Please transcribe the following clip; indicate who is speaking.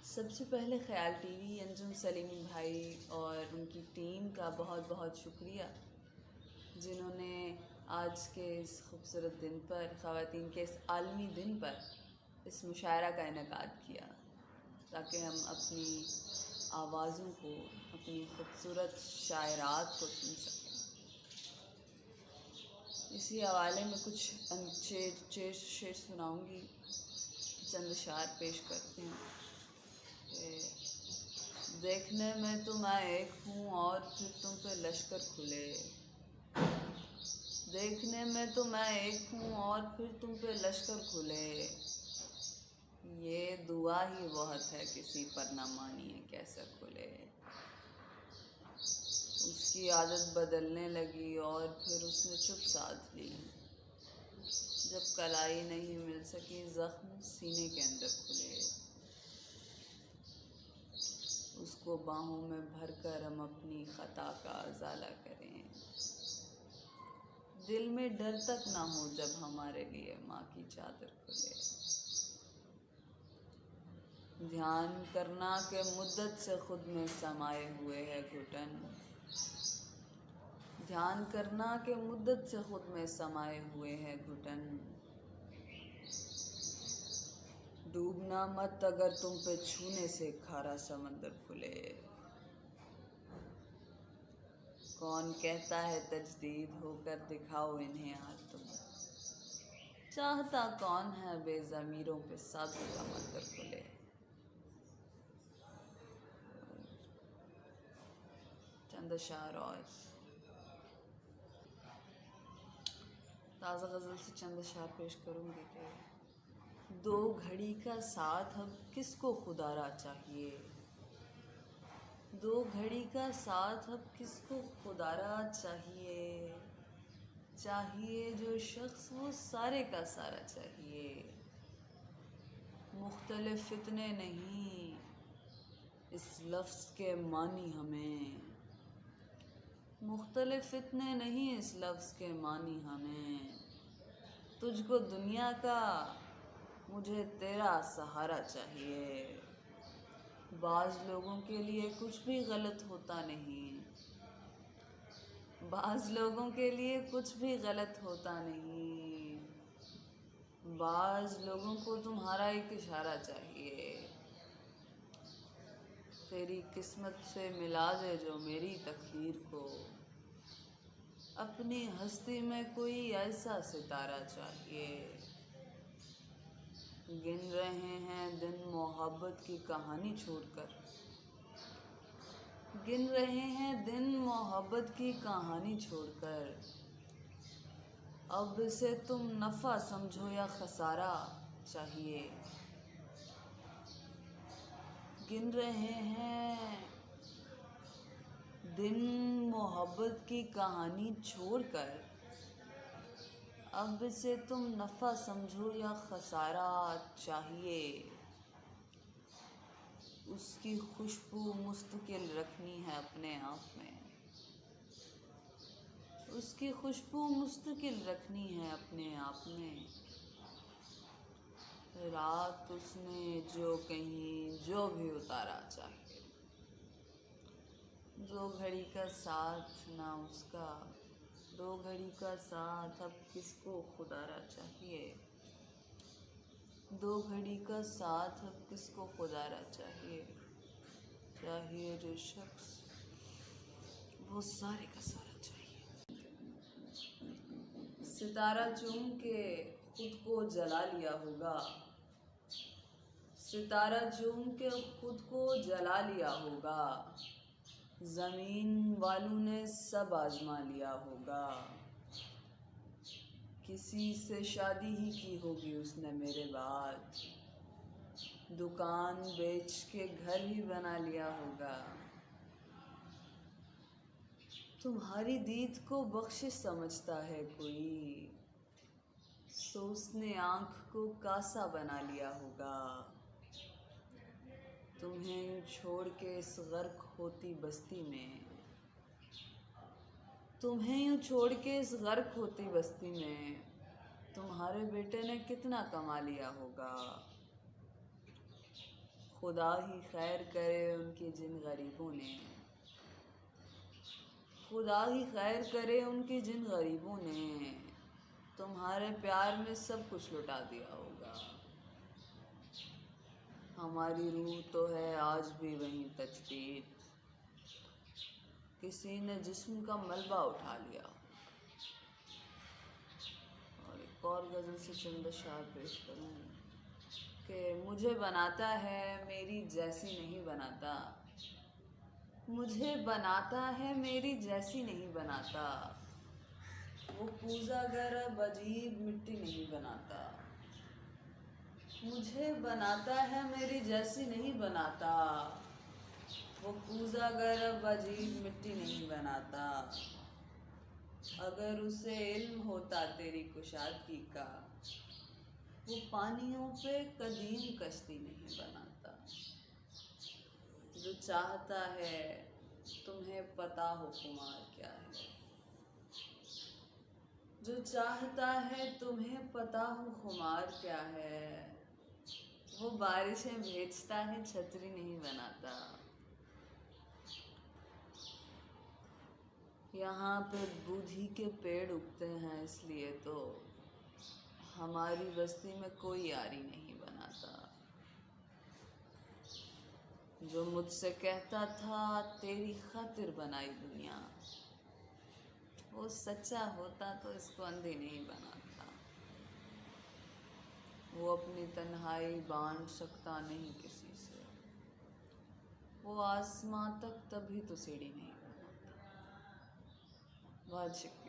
Speaker 1: सबसे पहले ख़याल टीवी अंजुम सलीमी भाई और उनकी टीम का बहुत बहुत शुक्रिया, जिन्होंने आज के इस खूबसूरत दिन पर, ख़वातीन के इस आलमी दिन पर इस मुशायरा का इनेकाद किया ताकि हम अपनी आवाज़ों को, अपनी खूबसूरत शायरात को सुन सकें। इसी हवाले में कुछ शेर सुनाऊंगी, चंद अशार पेश करते हैं। देखने में तो मैं एक हूँ और फिर तुम पे लश्कर खुले। देखने में तो मैं एक हूँ और फिर तुम पे लश्कर खुले। ये दुआ ही बहुत है किसी पर न मानिए कैसे खुले। उसकी आदत बदलने लगी और फिर उसने चुप साध ली। जब कलाई नहीं मिल सकी जख्म सीने के अंदर खुले। उसको बाहों में भरकर हम अपनी ख़ता का अज़ाला करें। दिल में डर तक ना हो जब हमारे लिए माँ की चादर खुले। ध्यान करना के मुद्दत से खुद में समाये हुए है घुटन। ध्यान करना के मुद्दत से खुद में समाये हुए है घुटन। डूबना मत अगर तुम पे छूने से खारा समंदर खुले। कौन कहता है तजदीद होकर दिखाओ इन्हें आज तुम। चाहता कौन है बेज़मीरों पे सादों का मंदिर खुले। चंद अशार और ताज़ा गज़ल से चंद अशार पेश करूँगी कि दो घड़ी का साथ अब किसको खुदारा चाहिए। दो घड़ी का साथ अब किसको खुदारा चाहिए। चाहिए जो शख्स वो सारे का सारा चाहिए। मुख्तलिफ फितने नहीं इस लफ्ज़ के मानी हमें। मुख्तलिफ फितने नहीं इस लफ्ज़ के मानी हमें। तुझको दुनिया का मुझे तेरा सहारा चाहिए। बाज़ लोगों के लिए कुछ भी गलत होता नहीं। बाज़ लोगों के लिए कुछ भी गलत होता नहीं। बाज़ लोगों को तुम्हारा एक इशारा चाहिए। तेरी किस्मत से मिला दे जो मेरी तकदीर को। अपनी हस्ती में कोई ऐसा सितारा चाहिए। गिन रहे हैं दिन मोहब्बत की कहानी छोड़कर। गिन रहे हैं दिन मोहब्बत की कहानी छोड़कर। अब इसे तुम नफ़ा समझो या खसारा चाहिए। गिन रहे हैं दिन मोहब्बत की कहानी छोड़कर। अब इसे तुम नफ़ा समझो या खसारा चाहिए। उसकी खुशबू मुस्तकिल रखनी है अपने आप में। उसकी खुशबू मुस्तकिल रखनी है अपने आप में। रात उसने जो कहीं जो भी उतारा चाहिए। दो घड़ी का साथ ना उसका। दो घड़ी का साथ अब किसको खुदारा चाहिए। दो घड़ी का साथ अब किसको खुदारा चाहिए। चाहिए जो शख्स वो सारे का सारा चाहिए। सितारा चूम के खुद को जला लिया होगा। सितारा चूम के खुद को जला लिया होगा। ज़मीन वालों ने सब आजमा लिया होगा। किसी से शादी ही की होगी उसने मेरे बाद। दुकान बेच के घर ही बना लिया होगा। तुम्हारी दीद को बख्शिश समझता है कोई। सो उसने आँख को कासा बना लिया होगा। तुम्हें छोड़ के इस गर्क होती बस्ती में। तुम्हें यूँ छोड़ के इस गर्क होती बस्ती में। तुम्हारे बेटे ने कितना कमा लिया होगा। खुदा ही खैर करे उनके जिन गरीबों ने, खुदा ही खैर करे उनके जिन गरीबों ने तुम्हारे प्यार में सब कुछ लुटा दिया होगा। हमारी रूह तो है आज भी वहीं तजदीद, किसी ने जिस्म का मलबा उठा लिया। और एक और गज़ल से चंद अशआर पेश करूँगी कि मुझे बनाता है मेरी जैसी नहीं बनाता, मुझे बनाता है मेरी जैसी नहीं बनाता, वो पूजा गर अब अजीब मिट्टी नहीं बनाता। मुझे बनाता है मेरी जैसी नहीं बनाता, वो पूजा गर अब अजीब मिट्टी नहीं बनाता। अगर उसे इल्म होता तेरी कुशादगी का, वो पानियों पे कदीम कश्ती नहीं बनाता। जो चाहता है तुम्हें पता हो खुमार क्या है, जो चाहता है तुम्हें पता हो खुमार क्या है, वो बारिशें भेजता है छतरी नहीं बनाता। यहाँ पे बुद्धि के पेड़ उगते हैं इसलिए तो हमारी बस्ती में कोई यारी नहीं बनाता। जो मुझसे कहता था तेरी खातिर बनाई दुनिया, वो सच्चा होता तो इसको अंधी नहीं बनाता। वो अपनी तन्हाई बांट सकता नहीं किसी से, वो आसमां तक तभी तो सीढ़ी नहीं बनाता। बहुत शुक्रिया।